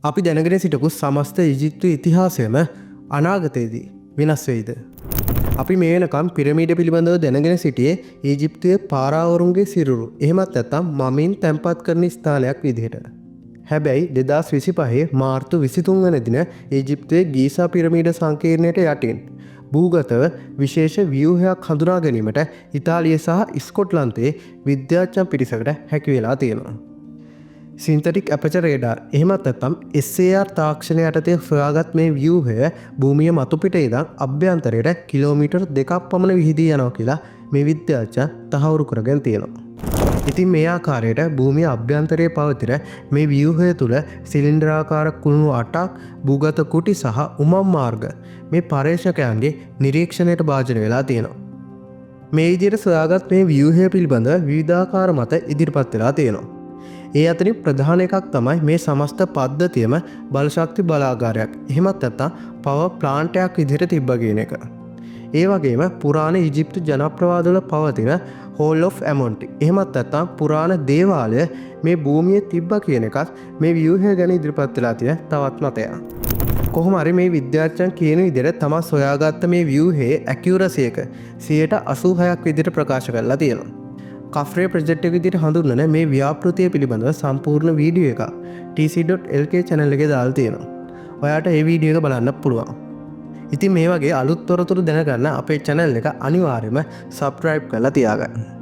අපි දැනගෙන සිටපු සමස්ත ඉජිප්තු ඉතිහාසයම අනාගතයේදී වෙනස් වෙයිද? අපි මේ වෙනකම් පිරමීඩ පිළිබඳව දැනගෙන සිටියේ ඊජිප්තුවේ පාරාවරුන්ගේ සිරුරු එහෙමත් නැත්නම් මමින් තැන්පත් කරන ස්ථානයක් විදිහට. හැබැයි 2025 මාර්තු 23 වෙනි දින ඊජිප්තුවේ ගීසා පිරමීඩ සංකීර්ණයට යටින් භූගතව විශේෂ ව්‍යුහයක් හඳුනා ගැනීමට ඉතාලිය සහ ස්කොට්ලන්තයේ විද්‍යාඥ පිරිසකට හැකි වෙලා තියෙනවා. සින්තටික් ඇපචර් රේඩාර් එහෙමත් නැත්නම් SAR තාක්ෂණය යටතේ සොයාගත් මේ ව්‍යුහය භූමිය මතුපිට ඉඳන් අභ්‍යන්තරයට කිලෝමීටර් 2ක් පමණ විහිදී යනවා කියලා මේ විද්‍යාඥයන් තහවුරු කරගෙන තියෙනවා. ඉතින් මේ ආකාරයට භූමිය අභ්‍යන්තරයේ පවතින මේ ව්‍යුහය තුළ සිලින්ඩරාකාර කුණු 8ක් භූගත කුටි සහ උමම් මාර්ග මේ පර්යේෂකයන්ගේ නිරීක්ෂණයට භාජනය වෙලා තියෙනවා. මේ විදිහට සොයාගත් මේ ව්‍යුහය පිළිබඳ විවිධාකාර මත ඉදිරිපත් වෙලා තියෙනවා. ඒ අතරින් ප්‍රධාන එකක් තමයි මේ සමස්ත පද්ධතියම බලශක්ති බලාගාරයක් එහෙමත් නැත්නම් පවර් ප්ලාන්ට් එකක් විදිහට තිබ්බ කියන එක. ඒ වගේම පුරාණ ඊජිප්තු ජනප්‍රවාදවල පවතින හෝල් ඔෆ් ඇමොන්ටි එහෙමත් නැත්නම් පුරාණ දේවාලය මේ භූමියේ තිබ්බ කියන එකත් මේ ව්‍යුහය ගැන ඉදිරිපත් වෙලා තියෙන තවත් මතයක්. කොහොම හරි මේ විද්‍යාඥයන් කියන විදිහට තමයි සොයාගත්ත මේ ව්‍යුහයේ ඇකියුරසි එක 86% විදිහට ප්‍රකාශ කරලා තියෙනවා. කෆ්රේ ප්‍රොජෙක්ට් එක විදිහට හඳුන්වන මේ ව්‍යාපෘතිය පිළිබඳව සම්පූර්ණ වීඩියෝ එක tc.lk channel එකේ දාලා තියෙනවා. ඔයාට ඒ වීඩියෝ එක බලන්න පුළුවන්. ඉතින් මේ වගේ අලුත් තොරතුරු දැනගන්න අපේ channel එක අනිවාර්යයෙන්ම subscribe කරලා තියාගන්න.